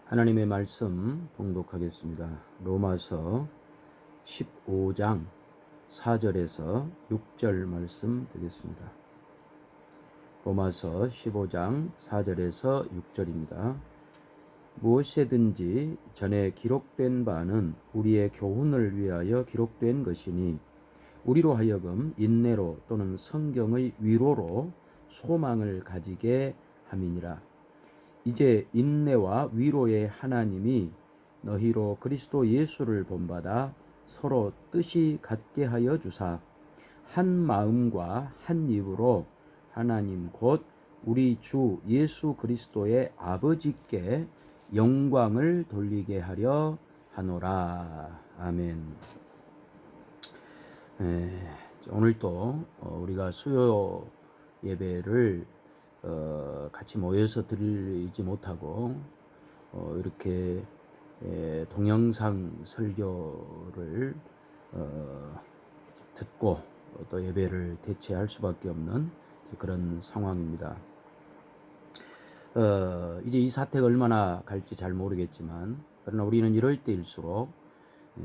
하나님의 말씀 봉독하겠습니다. 로마서 15장 4절에서 6절 말씀 되겠습니다. 로마서 15장 4절에서 6절입니다. 무엇이든지 전에 기록된 바는 우리의 교훈을 위하여 기록된 것이니 우리로 하여금 인내로 또는 성경의 위로로 소망을 가지게 함이니라. 이제 인내와 위로의 하나님이 너희로 그리스도 예수를 본받아 서로 뜻이 같게 하여 주사 한 마음과 한 입으로 하나님 곧 우리 주 예수 그리스도의 아버지께 영광을 돌리게 하려 하노라. 아멘. 오늘도 우리가 수요 예배를 같이 모여서 드리지 못하고 이렇게 동영상 설교를 듣고 또 예배를 대체할 수밖에 없는 그런 상황입니다. 이제 이 사태가 얼마나 갈지 잘 모르겠지만 그러나 우리는 이럴 때일수록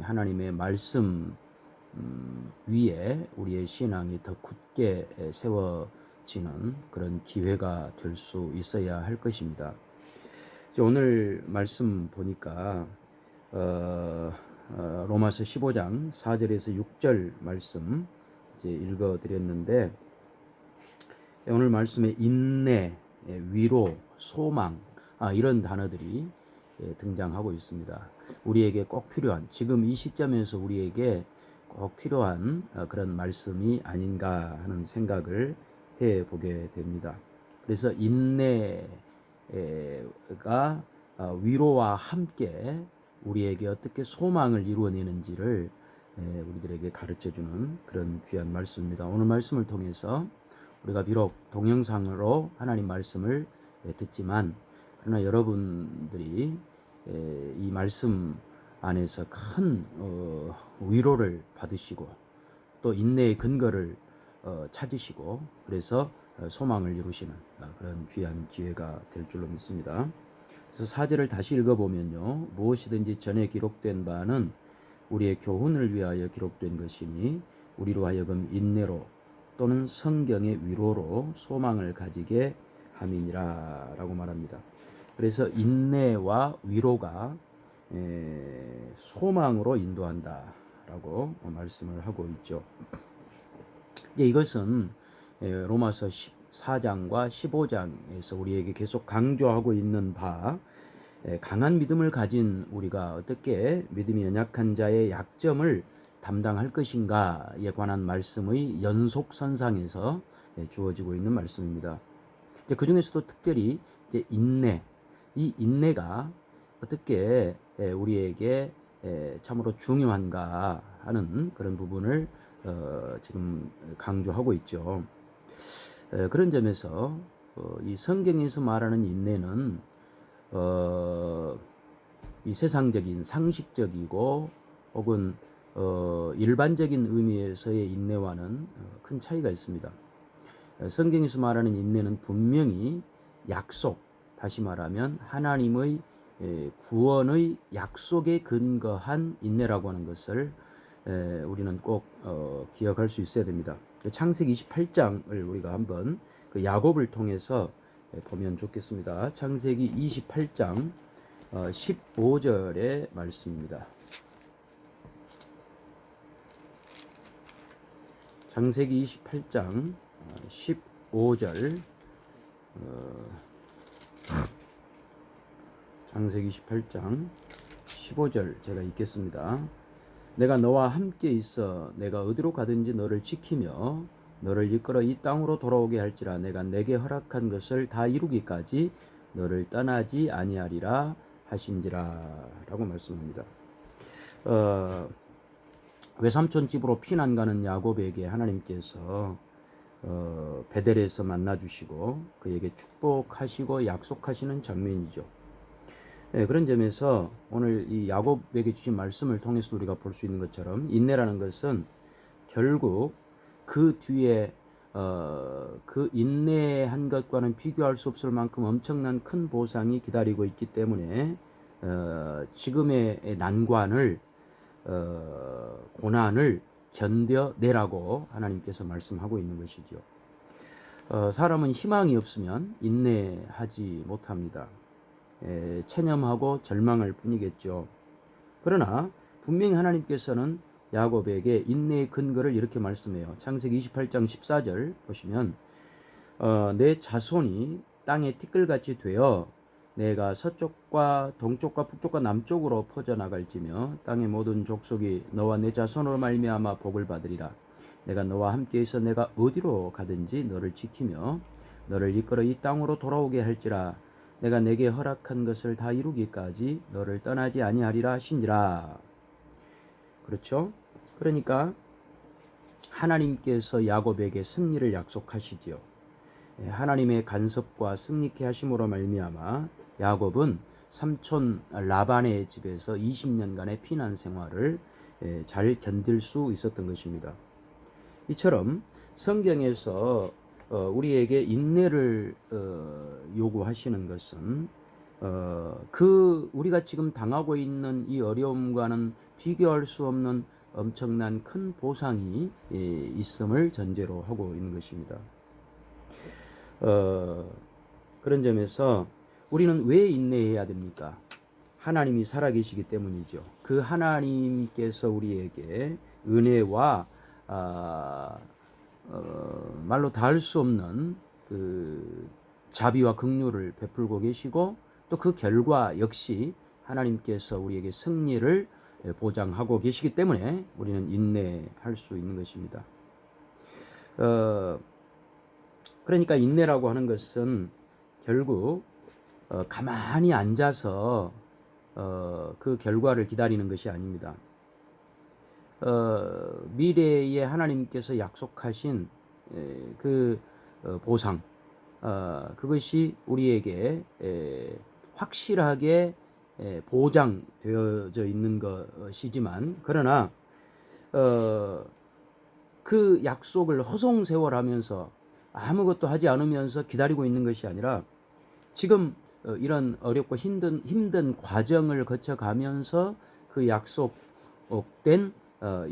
하나님의 말씀 위에 우리의 신앙이 더 굳게 세워지는 그런 기회가 될 수 있어야 할 것입니다. 오늘 말씀 보니까 로마서 15장 4절에서 6절 말씀 이제 읽어드렸는데 오늘 말씀에 인내, 위로, 소망 이런 단어들이 등장하고 있습니다. 우리에게 꼭 필요한, 지금 이 시점에서 우리에게 꼭 필요한 그런 말씀이 아닌가 하는 생각을 해보게 됩니다. 그래서 인내가 위로와 함께 우리에게 어떻게 소망을 이루어내는지를 우리들에게 가르쳐주는 그런 귀한 말씀입니다. 오늘 말씀을 통해서 우리가 비록 동영상으로 하나님 말씀을 듣지만 그러나 여러분들이 이 말씀 안에서 큰 위로를 받으시고 또 인내의 근거를 찾으시고 그래서 소망을 이루시는 그런 귀한 기회가 될 줄로 믿습니다. 그래서 4절을 다시 읽어보면요. 무엇이든지 전에 기록된 바는 우리의 교훈을 위하여 기록된 것이니 우리로 하여금 인내로 또는 성경의 위로로 소망을 가지게 함이니라 라고 말합니다. 그래서 인내와 위로가 소망으로 인도한다 라고 말씀을 하고 있죠. 이것은 로마서 14장과 15장에서 우리에게 계속 강조하고 있는 바 강한 믿음을 가진 우리가 어떻게 믿음이 연약한 자의 약점을 담당할 것인가에 관한 말씀의 연속선상에서 주어지고 있는 말씀입니다. 그 중에서도 특별히 이제 인내, 이 인내가 어떻게 우리에게 참으로 중요한가 하는 그런 부분을 지금 강조하고 있죠. 그런 점에서 이 성경에서 말하는 인내는 이 세상적인 상식적이고 혹은 일반적인 의미에서의 인내와는 큰 차이가 있습니다. 성경에서 말하는 인내는 분명히 약속, 다시 말하면 하나님의 구원의 약속에 근거한 인내라고 하는 것을 우리는 꼭 기억할 수 있어야 됩니다. 창세기 28장을 우리가 한번 그 야곱을 통해서 보면 좋겠습니다. 창세기 28장 15절의 말씀입니다. 창세기 28장 15절 창세기 28장 15절 제가 읽겠습니다. 내가 너와 함께 있어 내가 어디로 가든지 너를 지키며 너를 이끌어 이 땅으로 돌아오게 할지라 내가 내게 허락한 것을 다 이루기까지 너를 떠나지 아니하리라 하신지라 라고 말씀합니다. 외삼촌 집으로 피난 가는 야곱에게 하나님께서 베델에서 만나주시고 그에게 축복하시고 약속하시는 장면이죠. 그런 점에서 오늘 이 야곱에게 주신 말씀을 통해서 우리가 볼 수 있는 것처럼 인내라는 것은 결국 그 뒤에 그 인내한 것과는 비교할 수 없을 만큼 엄청난 큰 보상이 기다리고 있기 때문에 지금의 난관을 고난을 견뎌내라고 하나님께서 말씀하고 있는 것이죠. 사람은 희망이 없으면 인내하지 못합니다. 체념하고 절망할 뿐이겠죠. 그러나 분명히 하나님께서는 야곱에게 인내의 근거를 이렇게 말씀해요. 창세기 28장 14절 보시면 내 자손이 땅에 티끌같이 되어 내가 서쪽과 동쪽과 북쪽과 남쪽으로 퍼져나갈지며 땅의 모든 족속이 너와 내 자손으로 말미암아 복을 받으리라. 내가 너와 함께해서 내가 어디로 가든지 너를 지키며 너를 이끌어 이 땅으로 돌아오게 할지라. 내가 내게 허락한 것을 다 이루기까지 너를 떠나지 아니하리라 하시니라. 그렇죠? 그러니까 하나님께서 야곱에게 승리를 약속하시지요. 하나님의 간섭과 승리케 하심으로 말미암아 야곱은 삼촌 라반의 집에서 20년간의 피난 생활을 잘 견딜 수 있었던 것입니다. 이처럼 성경에서 우리에게 인내를 요구하시는 것은 우리가 지금 당하고 있는 이 어려움과는 비교할 수 없는 엄청난 큰 보상이 있음을 전제로 하고 있는 것입니다. 그런 점에서 우리는 왜 인내해야 됩니까? 하나님이 살아계시기 때문이죠. 그 하나님께서 우리에게 은혜와 말로 다 할 수 없는 그 자비와 긍휼을 베풀고 계시고 또 그 결과 역시 하나님께서 우리에게 승리를 보장하고 계시기 때문에 우리는 인내할 수 있는 것입니다. 그러니까 인내라고 하는 것은 결국 가만히 앉아서 그 결과를 기다리는 것이 아닙니다. 미래에 하나님께서 약속하신 그 보상, 그것이 우리에게 확실하게 보장되어져 있는 것이지만, 그러나 그 약속을 허송세월하면서 아무것도 하지 않으면서 기다리고 있는 것이 아니라 지금 이런 어렵고 힘든 과정을 거쳐가면서 그 약속된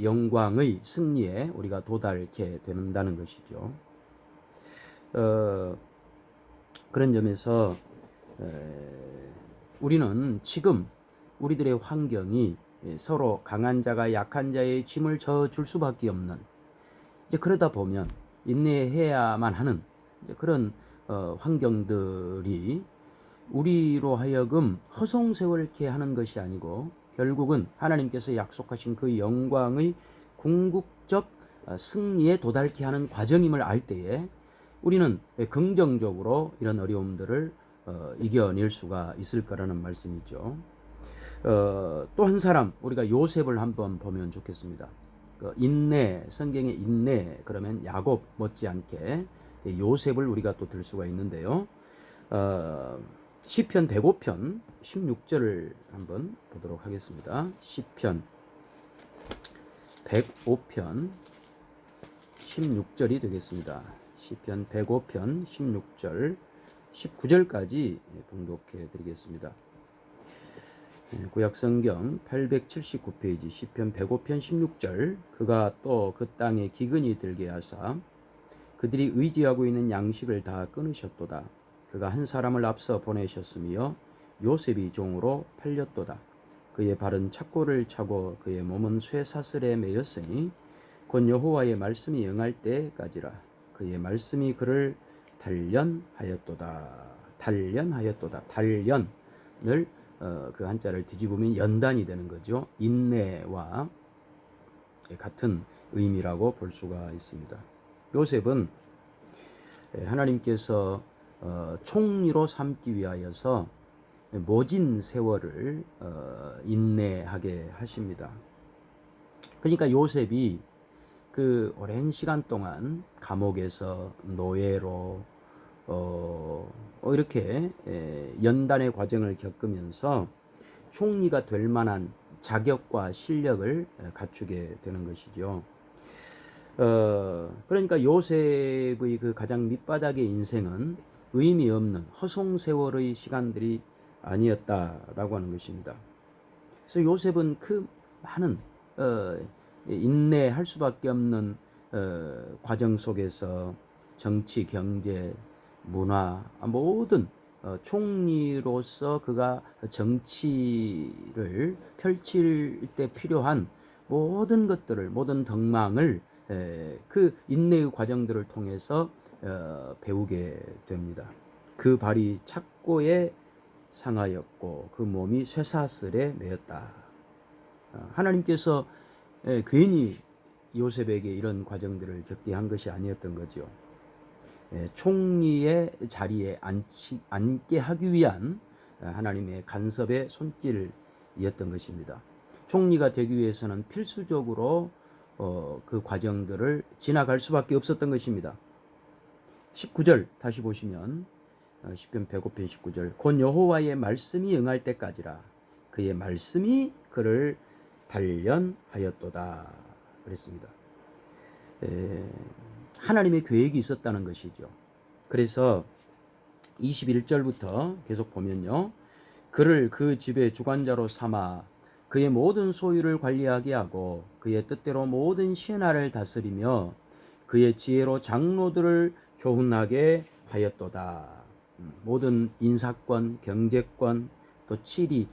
영광의 승리에 우리가 도달케 된다는 것이죠. 그런 점에서 우리는 지금 우리들의 환경이 서로 강한 자가 약한 자의 짐을 져줄 수밖에 없는, 이제 그러다 보면 인내해야만 하는 그런 환경들이 우리로 하여금 허송세월케 하는 것이 아니고 결국은 하나님께서 약속하신 그 영광의 궁극적 승리에 도달케 하는 과정임을 알 때에 우리는 긍정적으로 이런 어려움들을 이겨낼 수가 있을 거라는 말씀이죠. 또 한 사람, 우리가 요셉을 한번 보면 좋겠습니다. 인내, 성경의 인내 그러면 야곱 못지않게 요셉을 우리가 또 들 수가 있는데요. 시편 105편 16절을 한번 보도록 하겠습니다. 시편 105편 16절이 되겠습니다. 시편 105편 16절 19절까지 봉독해 드리겠습니다. 구약성경 879페이지 시편 105편 16절. 그가 또 그 땅에 기근이 들게 하사 그들이 의지하고 있는 양식을 다 끊으셨도다. 그가 한 사람을 앞서 보내셨으며 요셉이 종으로 팔렸도다. 그의 발은 착고를 차고 그의 몸은 쇠사슬에 매였으니 곧 여호와의 말씀이 응할 때까지라. 그의 말씀이 그를 단련하였도다. 단련하였도다. 단련을 그 한자를 뒤집으면 연단이 되는 거죠. 인내와 같은 의미라고 볼 수가 있습니다. 요셉은 하나님께서 총리로 삼기 위하여서 모진 세월을 인내하게 하십니다. 그러니까 요셉이 그 오랜 시간 동안 감옥에서 노예로 이렇게 연단의 과정을 겪으면서 총리가 될 만한 자격과 실력을 갖추게 되는 것이죠. 그러니까 요셉의 그 가장 밑바닥의 인생은 의미 없는 허송세월의 시간들이 아니었다라고 하는 것입니다. 그래서 요셉은 그 많은 인내할 수밖에 없는 과정 속에서 정치, 경제, 문화 모든 총리로서 그가 정치를 펼칠 때 필요한 모든 것들을, 모든 덕망을 그 인내의 과정들을 통해서 배우게 됩니다. 그 발이 착고에 상하였고 그 몸이 쇠사슬에 매였다. 하나님께서 괜히 요셉에게 이런 과정들을 겪게 한 것이 아니었던 거죠. 총리의 자리에 앉게 하기 위한 하나님의 간섭의 손길이었던 것입니다. 총리가 되기 위해서는 필수적으로 그 과정들을 지나갈 수밖에 없었던 것입니다. 19절 다시 보시면 시편 105편 19절 곧 여호와의 말씀이 응할 때까지라 그의 말씀이 그를 단련하였도다 그랬습니다. 하나님의 계획이 있었다는 것이죠. 그래서 21절부터 계속 보면요. 그를 그 집의 주관자로 삼아 그의 모든 소유를 관리하게 하고 그의 뜻대로 모든 신하를 다스리며 그의 지혜로 장로들을 교훈하게 하였도다. 모든 인사권, 경제권, 또 치리,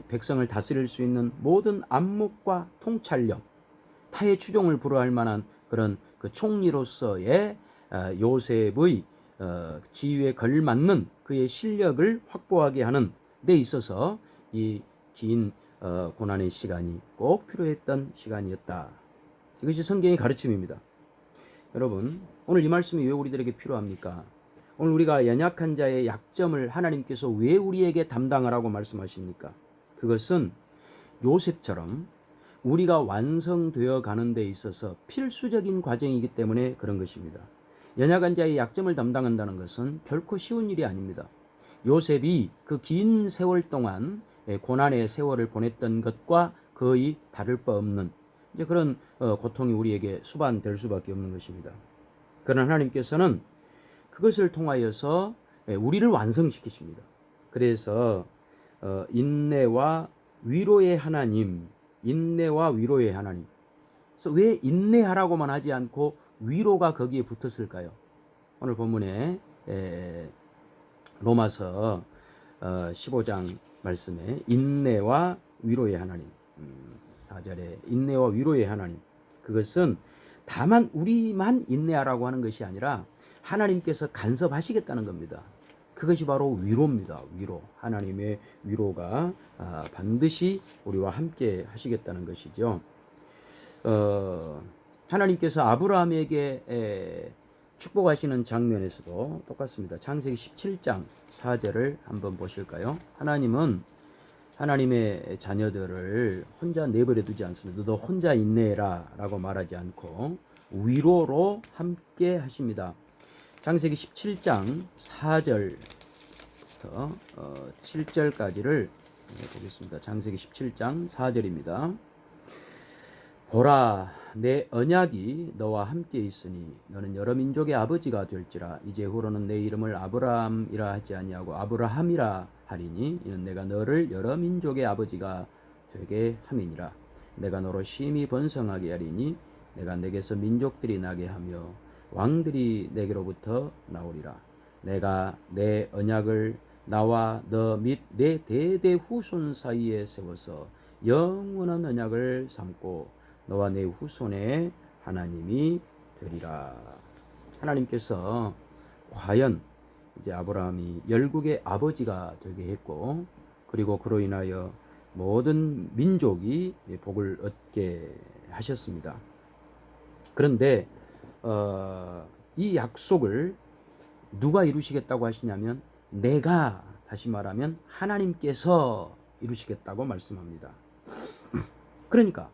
백성을 다스릴 수 있는 모든 안목과 통찰력, 타의 추종을 불허할 만한 그런 그 총리로서의 요셉의 지위에 걸맞는 그의 실력을 확보하게 하는 데 있어서 이 긴 고난의 시간이 꼭 필요했던 시간이었다. 이것이 성경의 가르침입니다. 여러분, 오늘 이 말씀이 왜 우리들에게 필요합니까? 오늘 우리가 연약한 자의 약점을 하나님께서 왜 우리에게 담당하라고 말씀하십니까? 그것은 요셉처럼 우리가 완성되어 가는 데 있어서 필수적인 과정이기 때문에 그런 것입니다. 연약한 자의 약점을 담당한다는 것은 결코 쉬운 일이 아닙니다. 요셉이 그 긴 세월 동안 고난의 세월을 보냈던 것과 거의 다를 바 없는 이제 그런 고통이 우리에게 수반될 수밖에 없는 것입니다. 그러나 하나님께서는 그것을 통하여서 우리를 완성시키십니다. 그래서 인내와 위로의 하나님, 인내와 위로의 하나님. 그래서 왜 인내하라고만 하지 않고 위로가 거기에 붙었을까요? 오늘 본문에 로마서 15장 말씀에 인내와 위로의 하나님, 4절에 인내와 위로의 하나님. 그것은 다만 우리만 인내하라고 하는 것이 아니라 하나님께서 간섭하시겠다는 겁니다. 그것이 바로 위로입니다. 위로. 하나님의 위로가 반드시 우리와 함께 하시겠다는 것이죠. 하나님께서 아브라함에게 축복하시는 장면에서도 똑같습니다. 창세기 17장 4절을 한번 보실까요? 하나님은 하나님의 자녀들을 혼자 내버려 두지 않습니다. 너 혼자 인내해라 라고 말하지 않고 위로로 함께 하십니다. 창세기 17장 4절부터 7절까지를 보겠습니다. 창세기 17장 4절입니다. 보라, 내 언약이 너와 함께 있으니 너는 여러 민족의 아버지가 될지라. 이제 후로는 내 이름을 아브라함이라 하지 아니하고 아브라함이라 하리니 이는 내가 너를 여러 민족의 아버지가 되게 함이니라. 내가 너로 심히 번성하게 하리니 내가 내게서 민족들이 나게 하며 왕들이 내게로부터 나오리라. 내가 내 언약을 나와 너 및 내 대대 후손 사이에 세워서 영원한 언약을 삼고 너와 내 후손의 하나님이 되리라. 하나님께서 과연 이제 아브라함이 열국의 아버지가 되게 했고 그리고 그로 인하여 모든 민족이 복을 얻게 하셨습니다. 그런데 이 약속을 누가 이루시겠다고 하시냐면 내가, 다시 말하면 하나님께서 이루시겠다고 말씀합니다. 그러니까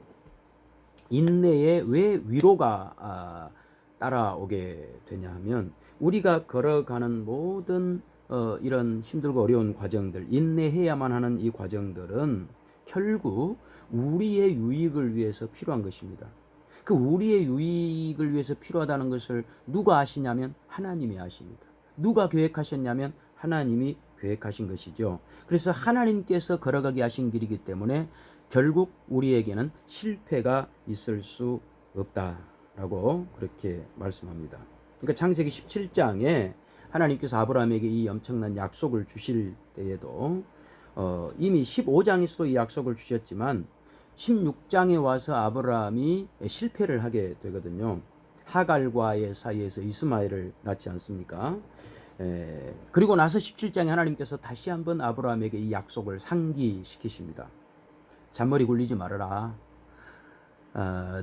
인내에 왜 위로가 따라오게 되냐 하면 우리가 걸어가는 모든 이런 힘들고 어려운 과정들, 인내해야만 하는 이 과정들은 결국 우리의 유익을 위해서 필요한 것입니다. 그 우리의 유익을 위해서 필요하다는 것을 누가 아시냐면 하나님이 아십니다. 누가 계획하셨냐면 하나님이 계획하신 것이죠. 그래서 하나님께서 걸어가게 하신 길이기 때문에 결국 우리에게는 실패가 있을 수 없다라고 그렇게 말씀합니다. 그러니까 창세기 17장에 하나님께서 아브라함에게 이 엄청난 약속을 주실 때에도 이미 15장에서도 이 약속을 주셨지만 16장에 와서 아브라함이 실패를 하게 되거든요. 하갈과의 사이에서 이스마엘을 낳지 않습니까? 그리고 나서 17장에 하나님께서 다시 한번 아브라함에게 이 약속을 상기시키십니다. 잔머리 굴리지 말아라.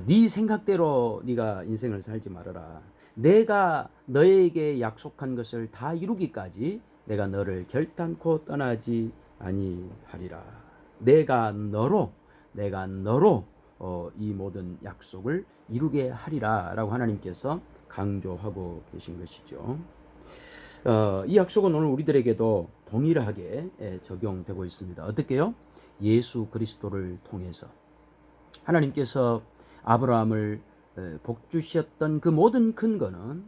네 생각대로 네가 인생을 살지 말아라. 내가 너에게 약속한 것을 다 이루기까지 내가 너를 결단코 떠나지 아니하리라. 내가 너로 이 모든 약속을 이루게 하리라 라고 하나님께서 강조하고 계신 것이죠. 이 약속은 오늘 우리들에게도 동일하게 적용되고 있습니다. 어떻게요? 예수 그리스도를 통해서 하나님께서 아브라함을 복주셨던 그 모든 근거는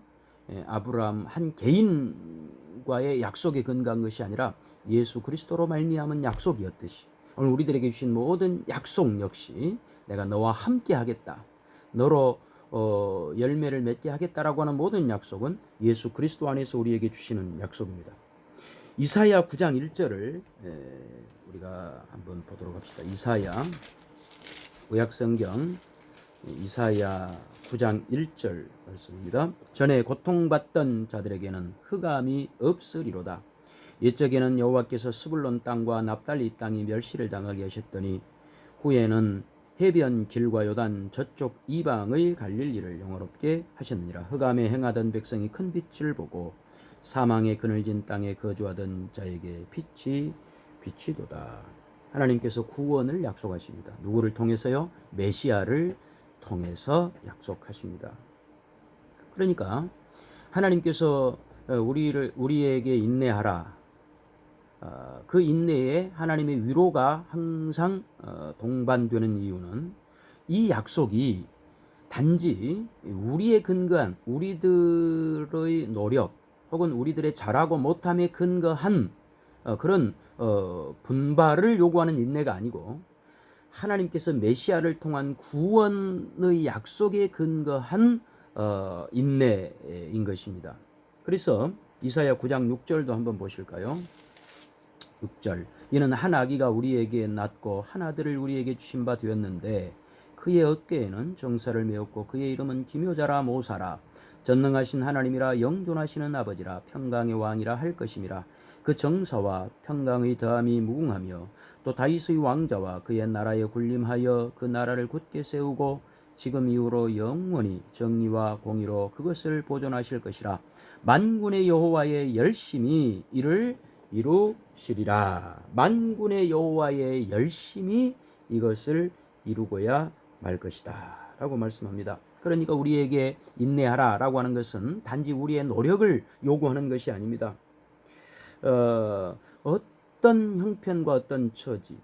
아브라함 한 개인과의 약속에 근거한 것이 아니라 예수 그리스도로 말미암은 약속이었듯이 오늘 우리들에게 주신 모든 약속 역시 내가 너와 함께 하겠다, 너로 열매를 맺게 하겠다라고 하는 모든 약속은 예수 그리스도 안에서 우리에게 주시는 약속입니다. 이사야 9장 1절을 우리가 한번 보도록 합시다. 이사야 구약성경 이사야 9장 1절 말씀입니다. 전에 고통받던 자들에게는 흑암이 없으리로다. 옛적에는 여호와께서 스불론 땅과 납달리 땅이 멸시를 당하게 하셨더니 후에는 해변 길과 요단 저쪽 이방의 갈릴리를 영화롭게 하셨느니라. 흑암에 행하던 백성이 큰 빛을 보고 사망의 그늘진 땅에 거주하던 자에게 빛이 비치도다. 하나님께서 구원을 약속하십니다. 누구를 통해서요? 메시아를 통해서 약속하십니다. 그러니까 하나님께서 우리에게 인내하라. 그 인내에 하나님의 위로가 항상 동반되는 이유는 이 약속이 단지 우리에 근거한 우리들의 노력 혹은 우리들의 잘하고 못함에 근거한 그런 분발을 요구하는 인내가 아니고 하나님께서 메시아를 통한 구원의 약속에 근거한 인내인 것입니다. 그래서 이사야 9장 6절도 한번 보실까요? 6절 이는 한 아기가 우리에게 낳고 한 아들을 우리에게 주신 바 되었는데 그의 어깨에는 정사를 메었고 그의 이름은 기묘자라 모사라 전능하신 하나님이라 영존하시는 아버지라 평강의 왕이라 할 것임이라. 그 정사와 평강의 더함이 무궁하며 또 다윗의 왕자와 그의 나라에 군림하여 그 나라를 굳게 세우고 지금 이후로 영원히 정의와 공의로 그것을 보존하실 것이라. 만군의 여호와의 열심히 이를 이루시리라. 만군의 여호와의 열심히 이것을 이루고야 말 것이다 라고 말씀합니다. 그러니까 우리에게 인내하라 라고 하는 것은 단지 우리의 노력을 요구하는 것이 아닙니다. 어떤 형편과 어떤 처지,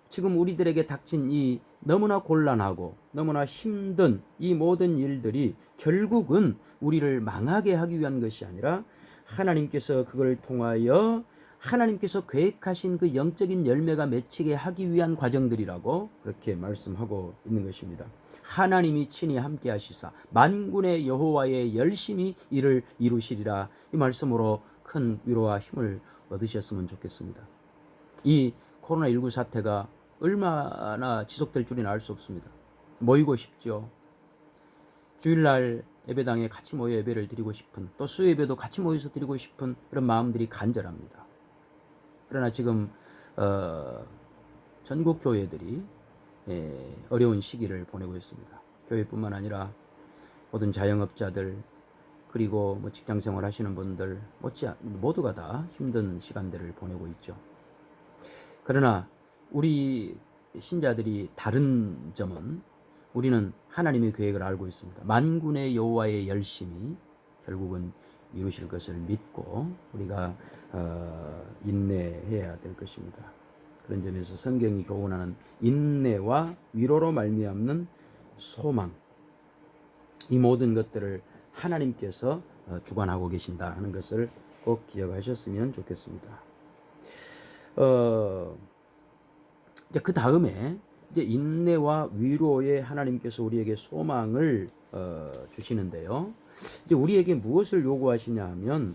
지금 우리들에게 닥친 이 너무나 곤란하고 너무나 힘든 이 모든 일들이 결국은 우리를 망하게 하기 위한 것이 아니라 하나님께서 그걸 통하여 하나님께서 계획하신 그 영적인 열매가 맺히게 하기 위한 과정들이라고 그렇게 말씀하고 있는 것입니다. 하나님이 친히 함께 하시사 만군의 여호와의 열심히 이를 이루시리라. 이 말씀으로 큰 위로와 힘을 얻으셨으면 좋겠습니다. 이 코로나19 사태가 얼마나 지속될 줄은 알 수 없습니다. 모이고 싶죠. 주일날 예배당에 같이 모여 예배를 드리고 싶은, 또 수요예배도 같이 모여서 드리고 싶은 이런 마음들이 간절합니다. 그러나 지금 전국 교회들이 어려운 시기를 보내고 있습니다. 교회뿐만 아니라 모든 자영업자들 그리고 뭐 직장생활 하시는 분들 모두가 다 힘든 시간들을 보내고 있죠. 그러나 우리 신자들이 다른 점은 우리는 하나님의 계획을 알고 있습니다. 만군의 여호와의 열심히 결국은 이루실 것을 믿고 우리가 인내해야 될 것입니다. 그런 점에서 성경이 교훈하는 인내와 위로로 말미암는 소망, 이 모든 것들을 하나님께서 주관하고 계신다 하는 것을 꼭 기억하셨으면 좋겠습니다. 어, 이제 그 다음에 이제 인내와 위로에 하나님께서 우리에게 소망을 주시는데요. 이제 우리에게 무엇을 요구하시냐 하면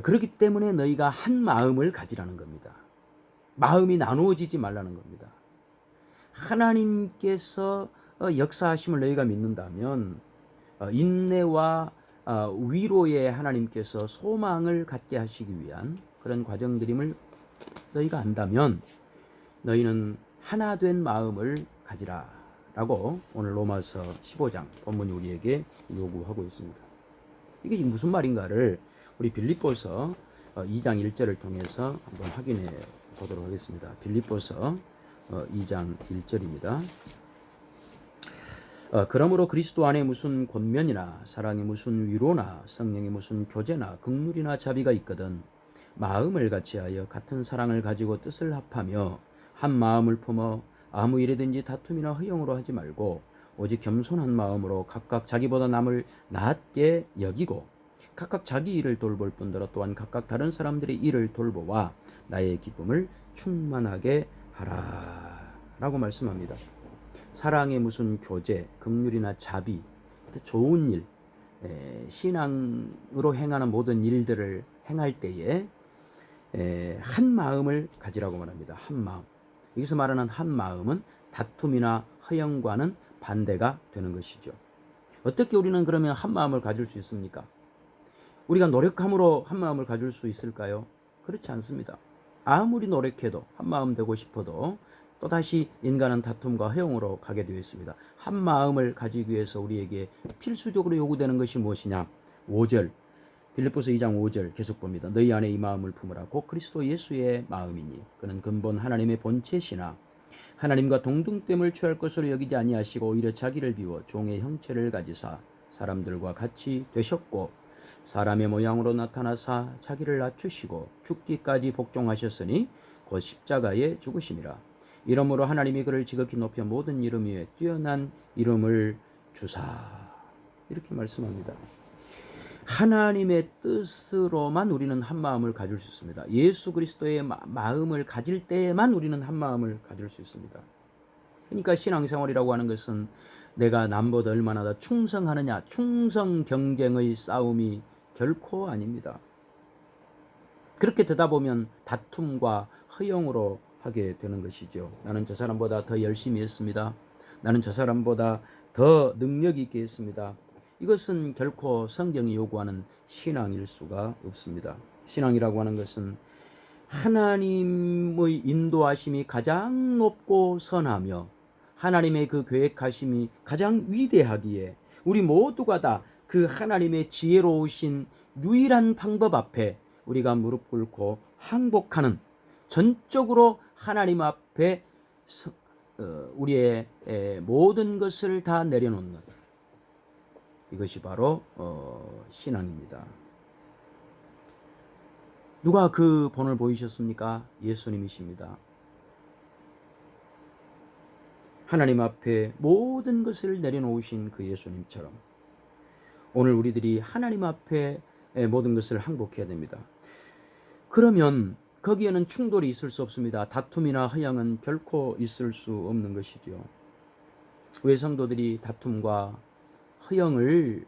그렇기 때문에 너희가 한 마음을 가지라는 겁니다. 마음이 나누어지지 말라는 겁니다. 하나님께서 역사하심을 너희가 믿는다면 인내와 위로에 하나님께서 소망을 갖게 하시기 위한 그런 과정들임을 너희가 안다면 너희는 하나 된 마음을 가지라 라고 오늘 로마서 15장 본문이 우리에게 요구하고 있습니다. 이게 무슨 말인가를 우리 빌립보서 2장 1절을 통해서 한번 확인해 보도록 하겠습니다. 빌립보서 2장 1절입니다. 그러므로 그리스도 안에 무슨 권면이나 사랑에 무슨 위로나 성령에 무슨 교제나 긍휼이나 자비가 있거든 마음을 같이하여 같은 사랑을 가지고 뜻을 합하며 한 마음을 품어 아무 일이든지 다툼이나 허용으로 하지 말고 오직 겸손한 마음으로 각각 자기보다 남을 낮게 여기고 각각 자기 일을 돌볼 뿐더러 또한 각각 다른 사람들의 일을 돌보아 나의 기쁨을 충만하게 하라 라고 말씀합니다. 사랑의 무슨 교제, 긍휼이나 자비, 좋은 일, 신앙으로 행하는 모든 일들을 행할 때에 한 마음을 가지라고 말합니다. 한 마음. 여기서 말하는 한 마음은 다툼이나 허영과는 반대가 되는 것이죠. 어떻게 우리는 그러면 한 마음을 가질 수 있습니까? 우리가 노력함으로 한 마음을 가질 수 있을까요? 그렇지 않습니다. 아무리 노력해도 한 마음 되고 싶어도 또다시 인간은 다툼과 허용으로 가게 되어 있습니다. 한 마음을 가지기 위해서 우리에게 필수적으로 요구되는 것이 무엇이냐? 5절 빌립보서 2장 5절 계속 봅니다. 너희 안에 이 마음을 품으라. 곧 그리스도 예수의 마음이니 그는 근본 하나님의 본체시나 하나님과 동등됨을 취할 것으로 여기지 아니하시고 오히려 자기를 비워 종의 형체를 가지사 사람들과 같이 되셨고 사람의 모양으로 나타나사 자기를 낮추시고 죽기까지 복종하셨으니 곧 십자가에 죽으심이라. 이러므로 하나님이 그를 지극히 높여 모든 이름 위에 뛰어난 이름을 주사. 이렇게 말씀합니다. 하나님의 뜻으로만 우리는 한 마음을 가질 수 있습니다. 예수 그리스도의 마음을 가질 때에만 우리는 한 마음을 가질 수 있습니다. 그러니까 신앙생활이라고 하는 것은 내가 남보다 얼마나 더 충성하느냐, 충성 경쟁의 싸움이 결코 아닙니다. 그렇게 되다 보면 다툼과 허용으로 하게 되는 것이죠. 나는 저 사람보다 더 열심히 했습니다. 나는 저 사람보다 더 능력 있게 했습니다. 이것은 결코 성경이 요구하는 신앙일 수가 없습니다. 신앙이라고 하는 것은 하나님의 인도하심이 가장 높고 선하며 하나님의 그 계획하심이 가장 위대하기에 우리 모두가 다 그 하나님의 지혜로우신 유일한 방법 앞에 우리가 무릎 꿇고 항복하는 전적으로 하나님 앞에 우리의 모든 것을 다 내려놓는 이것이 바로 신앙입니다. 누가 그 본을 보이셨습니까? 예수님이십니다. 하나님 앞에 모든 것을 내려놓으신 그 예수님처럼 오늘 우리들이 하나님 앞에 모든 것을 항복해야 됩니다. 그러면 거기에는 충돌이 있을 수 없습니다. 다툼이나 허영은 결코 있을 수 없는 것이죠. 왜 성도들이 다툼과 허영을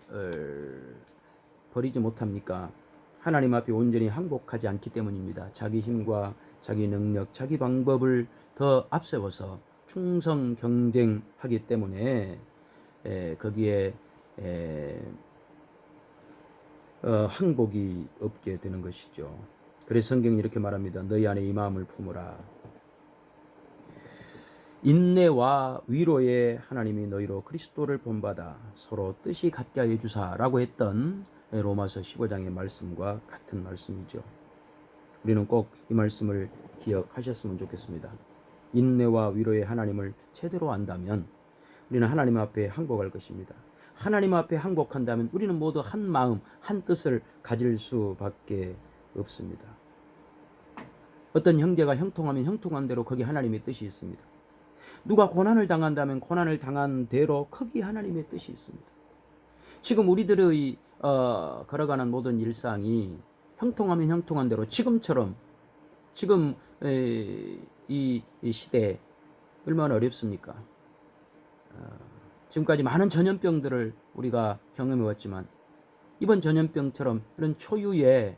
버리지 못합니까? 하나님 앞에 온전히 항복하지 않기 때문입니다. 자기 힘과 자기 능력, 자기 방법을 더 앞세워서 충성 경쟁하기 때문에 거기에 항복이 없게 되는 것이죠. 그래서 성경이 이렇게 말합니다. 너희 안에 이 마음을 품으라. 인내와 위로에 하나님이 너희로 그리스도를 본받아 서로 뜻이 같게 하여 주사라고 했던 로마서 15장의 말씀과 같은 말씀이죠. 우리는 꼭 이 말씀을 기억하셨으면 좋겠습니다. 인내와 위로의 하나님을 제대로 안다면 우리는 하나님 앞에 항복할 것입니다. 하나님 앞에 항복한다면 우리는 모두 한 마음, 한 뜻을 가질 수밖에 없습니다. 어떤 형제가 형통하면 형통한 대로 거기 하나님의 뜻이 있습니다. 누가 고난을 당한다면 고난을 당한 대로 거기 하나님의 뜻이 있습니다. 지금 우리들의 걸어가는 모든 일상이 형통하면 형통한 대로 지금처럼 지금 이 시대에 얼마나 어렵습니까? 지금까지 많은 전염병들을 우리가 경험해 왔지만 이번 전염병처럼 이런 초유의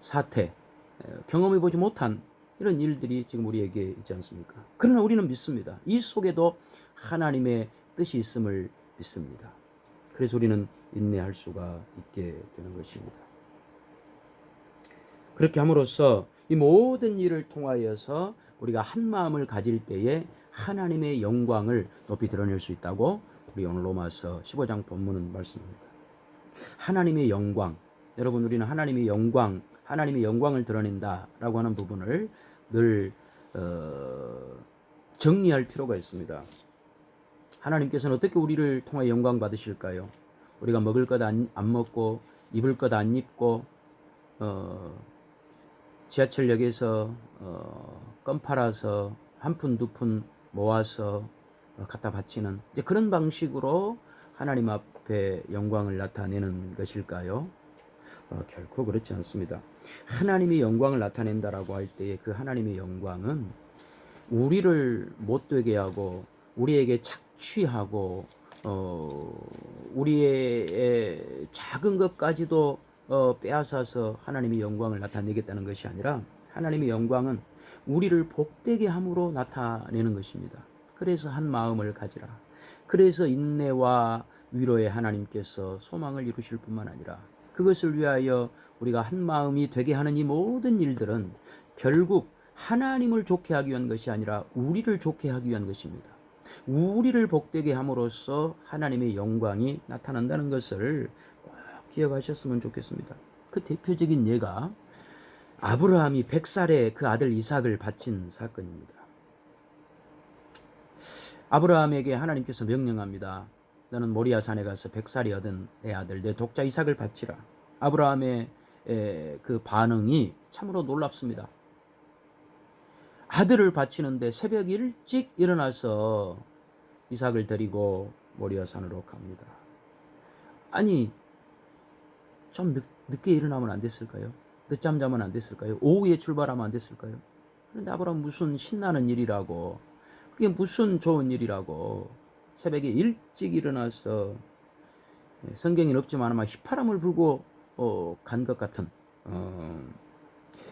사태, 경험해 보지 못한 이런 일들이 지금 우리에게 있지 않습니까? 그러나 우리는 믿습니다. 이 속에도 하나님의 뜻이 있음을 믿습니다. 그래서 우리는 인내할 수가 있게 되는 것입니다. 그렇게 함으로써 이 모든 일을 통하여서 우리가 한 마음을 가질 때에 하나님의 영광을 높이 드러낼 수 있다고 우리 오늘 로마서 15장 본문은 말씀합니다. 하나님의 영광, 여러분 우리는 하나님의 영광을 드러낸다라고 하는 부분을 늘 정리할 필요가 있습니다. 하나님께서는 어떻게 우리를 통해 영광 받으실까요? 우리가 먹을 것 안 먹고 입을 것 안 입고 지하철역에서 껌 팔아서 한 푼 두 푼 모아서 갖다 바치는 이제 그런 방식으로 하나님 앞에 영광을 나타내는 것일까요? 결코 그렇지 않습니다. 하나님이 영광을 나타낸다라고 할 때에 그 하나님의 영광은 우리를 못되게 하고 우리에게 착취하고 우리의 작은 것까지도 빼앗아서 하나님의 영광을 나타내겠다는 것이 아니라 하나님의 영광은 우리를 복되게 함으로 나타내는 것입니다. 그래서 한 마음을 가지라. 그래서 인내와 위로의 하나님께서 소망을 이루실 뿐만 아니라 그것을 위하여 우리가 한 마음이 되게 하는 이 모든 일들은 결국 하나님을 좋게 하기 위한 것이 아니라 우리를 좋게 하기 위한 것입니다. 우리를 복되게 함으로써 하나님의 영광이 나타난다는 것을 꼭 기억하셨으면 좋겠습니다. 그 대표적인 예가 아브라함이 100살에 그 아들 이삭을 바친 사건입니다. 아브라함에게 하나님께서 명령합니다. 너는 모리아 산에 가서 100살이 얻은 내 아들 내 독자 이삭을 바치라. 아브라함의 그 반응이 참으로 놀랍습니다. 아들을 바치는데 새벽 일찍 일어나서 이삭을 데리고 모리아 산으로 갑니다. 아니 좀 늦게 일어나면 안 됐을까요? 늦잠 자면 안 됐을까요? 오후에 출발하면 안 됐을까요? 그런데 아브라함 무슨 신나는 일이라고, 그게 무슨 좋은 일이라고 새벽에 일찍 일어나서 성경에는 없지만 아마 휘파람을 불고 간 것 같은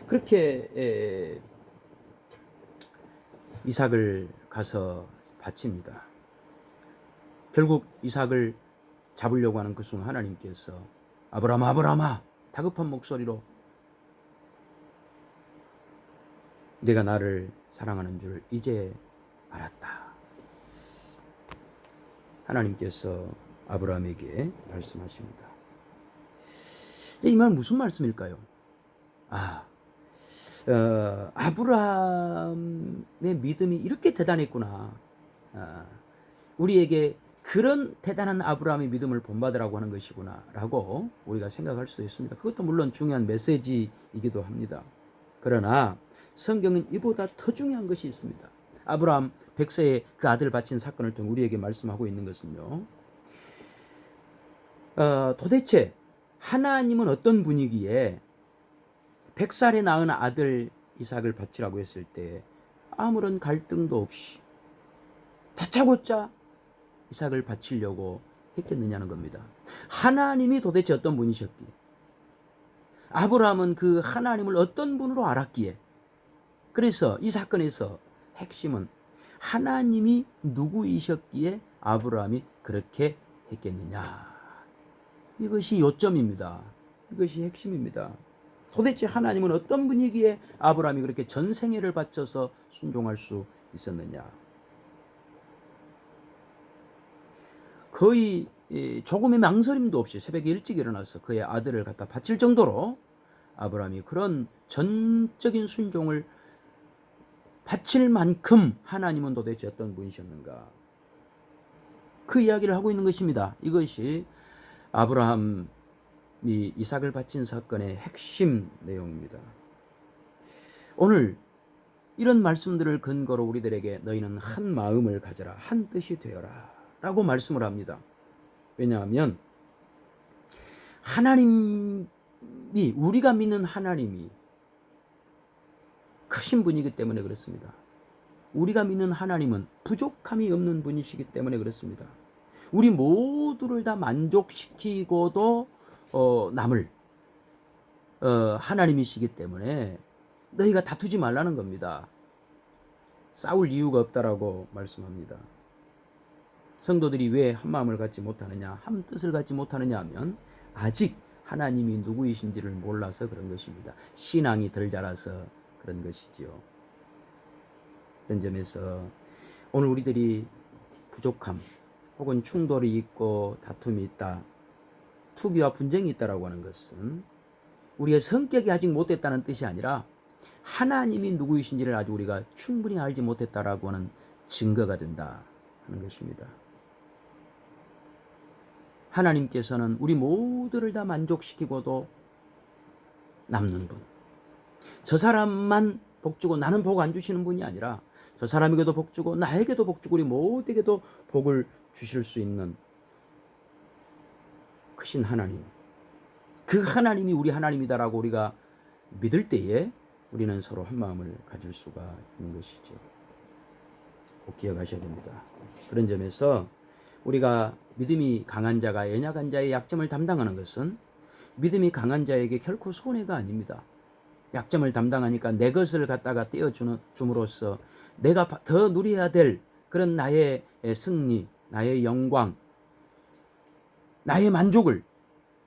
그렇게 이삭을 가서 바칩니다. 결국 이삭을 잡으려고 하는 그 순간 하나님께서 아브라함아 아브라함아 다급한 목소리로 내가 나를 사랑하는 줄 이제 알았다. 하나님께서 아브라함에게 말씀하십니다. 이 말 무슨 말씀일까요? 아브라함의 믿음이 이렇게 대단했구나. 우리에게 그런 대단한 아브라함의 믿음을 본받으라고 하는 것이구나 라고 우리가 생각할 수도 있습니다. 그것도 물론 중요한 메시지이기도 합니다. 그러나 성경은 이보다 더 중요한 것이 있습니다. 아브라함 100세에 그 아들 바친 사건을 통해 우리에게 말씀하고 있는 것은요, 도대체 하나님은 어떤 분이기에 100살에 낳은 아들 이삭을 바치라고 했을 때 아무런 갈등도 없이 다짜고짜 이삭을 바치려고 했겠느냐는 겁니다. 하나님이 도대체 어떤 분이셨기에, 아브라함은 그 하나님을 어떤 분으로 알았기에, 그래서 이 사건에서 핵심은 하나님이 누구이셨기에 아브라함이 그렇게 했겠느냐. 이것이 요점입니다. 이것이 핵심입니다. 도대체 하나님은 어떤 분이기에 아브라함이 그렇게 전생애를 바쳐서 순종할 수 있었느냐. 거의 조금의 망설임도 없이 새벽에 일찍 일어나서 그의 아들을 갖다 바칠 정도로 아브라함이 그런 전적인 순종을 바칠 만큼 하나님은 도대체 어떤 분이셨는가. 그 이야기를 하고 있는 것입니다. 이것이 아브라함이 이삭을 바친 사건의 핵심 내용입니다. 오늘 이런 말씀들을 근거로 우리들에게 너희는 한 마음을 가져라, 한 뜻이 되어라 라고 말씀을 합니다. 왜냐하면 하나님과 우리가 믿는 하나님이 크신 분이기 때문에 그렇습니다. 우리가 믿는 하나님은 부족함이 없는 분이시기 때문에 그렇습니다. 우리 모두를 다 만족시키고도 남을 하나님이시기 때문에 너희가 다투지 말라는 겁니다. 싸울 이유가 없다라고 말씀합니다. 성도들이 왜 한마음을 갖지 못하느냐, 한뜻을 갖지 못하느냐 하면 아직 하나님이 누구이신지를 몰라서 그런 것입니다. 신앙이 덜 자라서 그런 것이지요. 그런 점에서 오늘 우리들이 부족함 혹은 충돌이 있고 다툼이 있다, 투기와 분쟁이 있다라고 하는 것은 우리의 성격이 아직 못됐다는 뜻이 아니라 하나님이 누구이신지를 아직 우리가 충분히 알지 못했다라고 하는 증거가 된다 하는 것입니다. 하나님께서는 우리 모두를 다 만족시키고도 남는 분, 저 사람만 복주고 나는 복 안 주시는 분이 아니라 저 사람에게도 복주고 나에게도 복주고 우리 모두에게도 복을 주실 수 있는 크신 하나님, 그 하나님이 우리 하나님이다라고 우리가 믿을 때에 우리는 서로 한 마음을 가질 수가 있는 것이죠. 꼭 기억하셔야 됩니다. 그런 점에서 우리가 믿음이 강한 자가 연약한 자의 약점을 담당하는 것은 믿음이 강한 자에게 결코 손해가 아닙니다. 약점을 담당하니까 내 것을 갖다가 떼어줌으로써 내가 더 누려야 될 그런 나의 승리, 나의 영광, 나의 만족을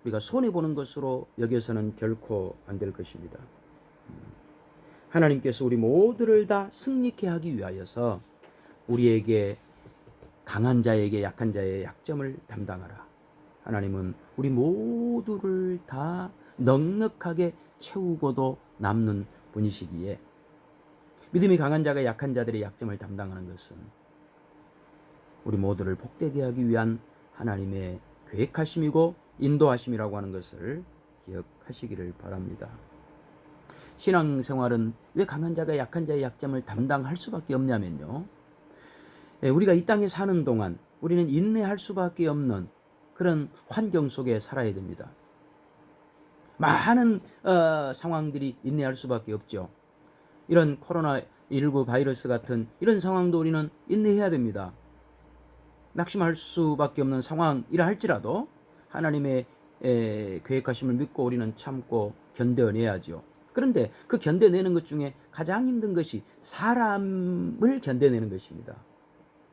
우리가 손해보는 것으로 여겨서는 결코 안 될 것입니다. 하나님께서 우리 모두를 다 승리케 하기 위하여서 우리에게 강한 자에게 약한 자의 약점을 담당하라. 하나님은 우리 모두를 다 넉넉하게 채우고도 남는 분이시기에 믿음이 강한 자가 약한 자들의 약점을 담당하는 것은 우리 모두를 복되게 하기 위한 하나님의 계획하심이고 인도하심이라고 하는 것을 기억하시기를 바랍니다. 신앙생활은 왜 강한 자가 약한 자의 약점을 담당할 수밖에 없냐면요, 우리가 이 땅에 사는 동안 우리는 인내할 수밖에 없는 그런 환경 속에 살아야 됩니다. 많은 상황들이 인내할 수밖에 없죠. 이런 코로나19 바이러스 같은 이런 상황도 우리는 인내해야 됩니다. 낙심할 수밖에 없는 상황이라 할지라도 하나님의 계획하심을 믿고 우리는 참고 견뎌내야죠. 그런데 그 견뎌내는 것 중에 가장 힘든 것이 사람을 견뎌내는 것입니다.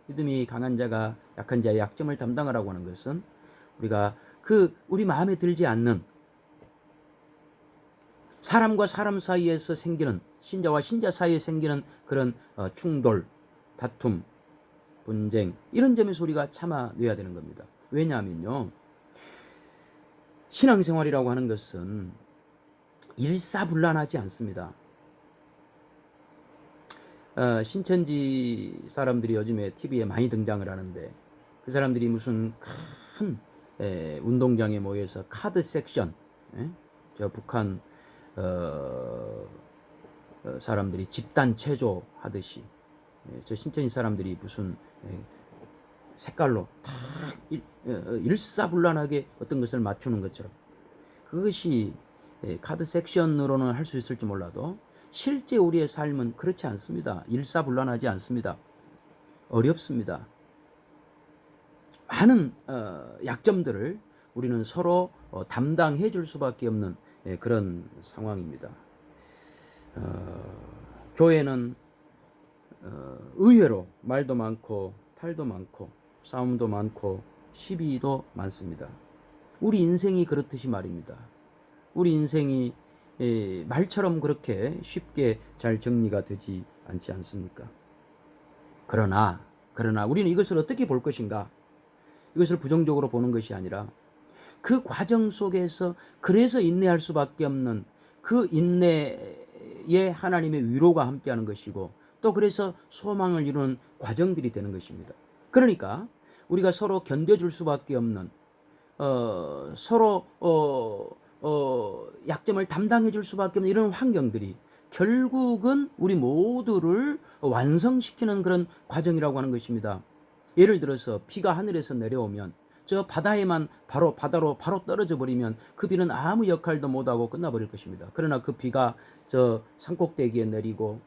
믿음이 강한 자가 약한 자의 약점을 담당하라고 하는 것은 우리가 우리 마음에 들지 않는 사람과 사람 사이에서 생기는, 신자와 신자 사이에 생기는 그런 충돌, 다툼, 분쟁, 이런 점에서 우리가 참아내야 되는 겁니다. 왜냐하면요, 신앙생활이라고 하는 것은 일사불란하지 않습니다. 신천지 사람들이 요즘에 TV에 많이 등장을 하는데 그 사람들이 무슨 큰 운동장에 모여서 카드 섹션, 저 북한 사람들이 집단 체조 하듯이 저 신천지 사람들이 무슨 색깔로 다 일사불란하게 어떤 것을 맞추는 것처럼, 그것이 카드 섹션으로는 할 수 있을지 몰라도 실제 우리의 삶은 그렇지 않습니다. 일사불란하지 않습니다. 어렵습니다. 많은 약점들을 우리는 서로 담당해 줄 수밖에 없는 그런 상황입니다. 교회는 의외로 말도 많고 탈도 많고 싸움도 많고 시비도 많습니다. 우리 인생이 그렇듯이 말입니다. 우리 인생이 말처럼 그렇게 쉽게 잘 정리가 되지 않지 않습니까? 그러나 우리는 이것을 어떻게 볼 것인가? 이것을 부정적으로 보는 것이 아니라 그 과정 속에서 그래서 인내할 수밖에 없는 그 인내에 하나님의 위로가 함께하는 것이고, 또 그래서 소망을 이루는 과정들이 되는 것입니다. 그러니까 우리가 서로 견뎌줄 수밖에 없는, 서로 약점을 담당해 줄 수밖에 없는 이런 환경들이 결국은 우리 모두를 완성시키는 그런 과정이라고 하는 것입니다. 예를 들어서 비가 하늘에서 내려오면 저 바다에만 바다로 바로 떨어져 버리면 그 비는 아무 역할도 못하고 끝나버릴 것입니다. 그러나 그 비가 저 산꼭대기에 내리고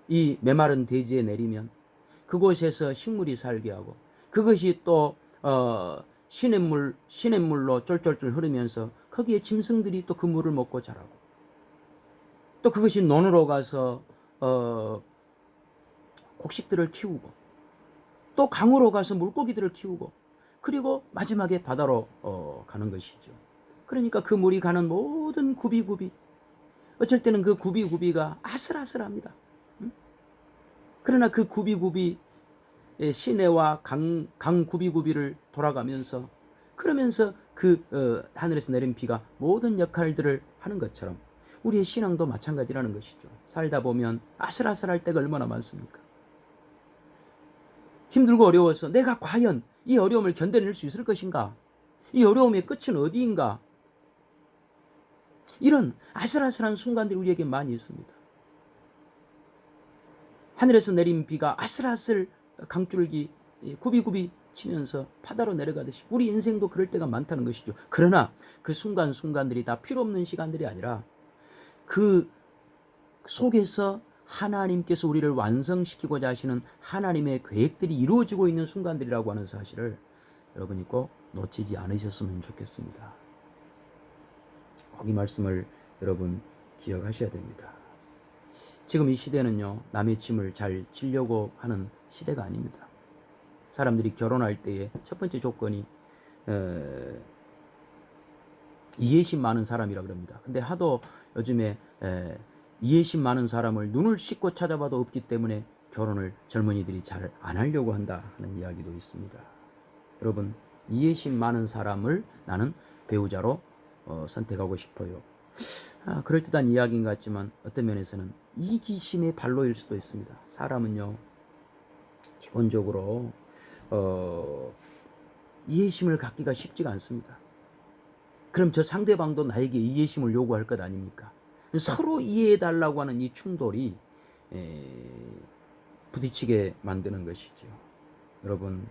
이 메마른 대지에 내리면 그곳에서 식물이 살게 하고, 그것이 또 시냇물로 쫄쫄쫄 흐르면서 거기에 짐승들이 또 그 물을 먹고 자라고, 또 그것이 논으로 가서 곡식들을 키우고, 또 강으로 가서 물고기들을 키우고, 그리고 마지막에 바다로 가는 것이죠. 그러니까 그 물이 가는 모든 구비구비, 어쩔 때는 그 구비구비가 아슬아슬합니다. 그러나 그 구비구비, 시내와 강 구비구비를 돌아가면서, 그러면서 그 하늘에서 내린 비가 모든 역할들을 하는 것처럼 우리의 신앙도 마찬가지라는 것이죠. 살다 보면 아슬아슬할 때가 얼마나 많습니까? 힘들고 어려워서 내가 과연 이 어려움을 견뎌낼 수 있을 것인가? 이 어려움의 끝은 어디인가? 이런 아슬아슬한 순간들이 우리에게 많이 있습니다. 하늘에서 내린 비가 아슬아슬 강줄기 구비구비 치면서 바다로 내려가듯이 우리 인생도 그럴 때가 많다는 것이죠. 그러나 그 순간순간들이 다 필요 없는 시간들이 아니라 그 속에서 하나님께서 우리를 완성시키고자 하시는 하나님의 계획들이 이루어지고 있는 순간들이라고 하는 사실을 여러분이 꼭 놓치지 않으셨으면 좋겠습니다. 꼭 이 말씀을 여러분 기억하셔야 됩니다. 지금 이 시대는요, 남의 짐을 잘 지려고 하는 시대가 아닙니다. 사람들이 결혼할 때의 첫 번째 조건이 이해심 많은 사람이라 그럽니다. 근데 하도 요즘에 이해심 많은 사람을 눈을 씻고 찾아봐도 없기 때문에 결혼을 젊은이들이 잘 안 하려고 한다 하는 이야기도 있습니다. 여러분, 이해심 많은 사람을 나는 배우자로 선택하고 싶어요. 그럴듯한 이야기인 것 같지만 어떤 면에서는 이기심의 발로일 수도 있습니다. 사람은요, 기본적으로 이해심을 갖기가 쉽지가 않습니다. 그럼 저 상대방도 나에게 이해심을 요구할 것 아닙니까? 서로 이해해달라고 하는 이 충돌이 부딪히게 만드는 것이죠. 여러분,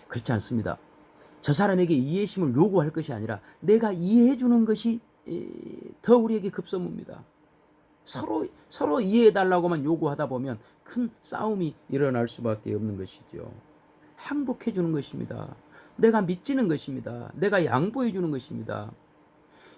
그렇지 않습니다. 저 사람에게 이해심을 요구할 것이 아니라 내가 이해해주는 것이 더 우리에게 급선무입니다. 서로 이해해달라고만 요구하다 보면 큰 싸움이 일어날 수밖에 없는 것이죠. 항복해주는 것입니다. 내가 믿지는 것입니다. 내가 양보해주는 것입니다.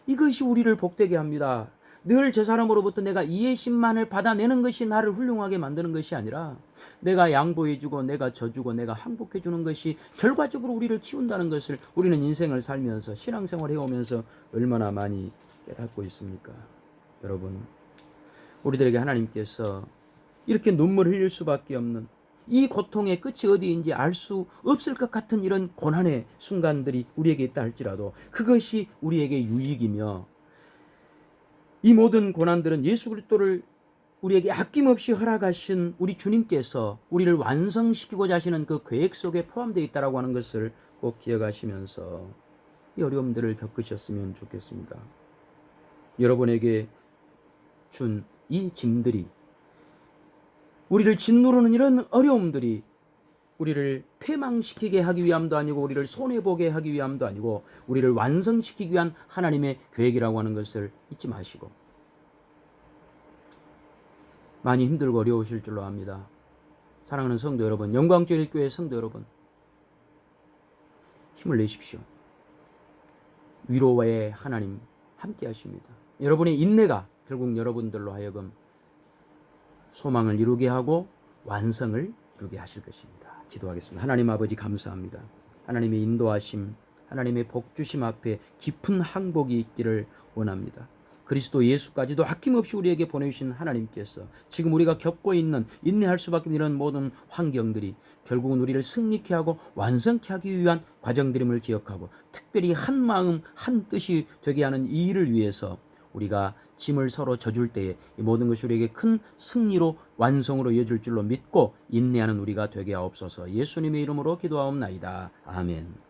이것이 우리를 복되게 합니다. 늘 저 사람으로부터 내가 이해심만을 받아내는 것이 나를 훌륭하게 만드는 것이 아니라 내가 양보해주고 내가 져주고 내가 항복해주는 것이 결과적으로 우리를 키운다는 것을 우리는 인생을 살면서 신앙생활 해오면서 얼마나 많이 깨닫고 있습니까? 여러분, 우리들에게 하나님께서 이렇게 눈물 흘릴 수밖에 없는 이 고통의 끝이 어디인지 알 수 없을 것 같은 이런 고난의 순간들이 우리에게 있다 할지라도 그것이 우리에게 유익이며, 이 모든 고난들은 예수 그리스도를 우리에게 아낌없이 허락하신 우리 주님께서 우리를 완성시키고자 하시는 그 계획 속에 포함되어 있다고 하는 것을 꼭 기억하시면서 이 어려움들을 겪으셨으면 좋겠습니다. 여러분에게 준 이 짐들이, 우리를 짓누르는 이런 어려움들이 우리를 패망시키게 하기 위함도 아니고 우리를 손해보게 하기 위함도 아니고 우리를 완성시키기 위한 하나님의 계획이라고 하는 것을 잊지 마시고, 많이 힘들고 어려우실 줄로 압니다. 사랑하는 성도 여러분, 영광제일교회 성도 여러분, 힘을 내십시오. 위로와의 하나님 함께 하십니다. 여러분의 인내가 결국 여러분들로 하여금 소망을 이루게 하고 완성을 이루게 하실 것입니다. 기도하겠습니다. 하나님 아버지, 감사합니다. 하나님의 인도하심, 하나님의 복주심 앞에 깊은 항복이 있기를 원합니다. 그리스도 예수까지도 아낌없이 우리에게 보내주신 하나님께서 지금 우리가 겪고 있는, 인내할 수밖에 없는 이런 모든 환경들이 결국은 우리를 승리케 하고 완성케 하기 위한 과정들임을 기억하고, 특별히 한 마음 한 뜻이 되게 하는 이 일을 위해서 우리가 짐을 서로 져줄 때에 이 모든 것이 우리에게 큰 승리로 완성으로 이어질 줄로 믿고 인내하는 우리가 되게 하옵소서. 예수님의 이름으로 기도하옵나이다. 아멘.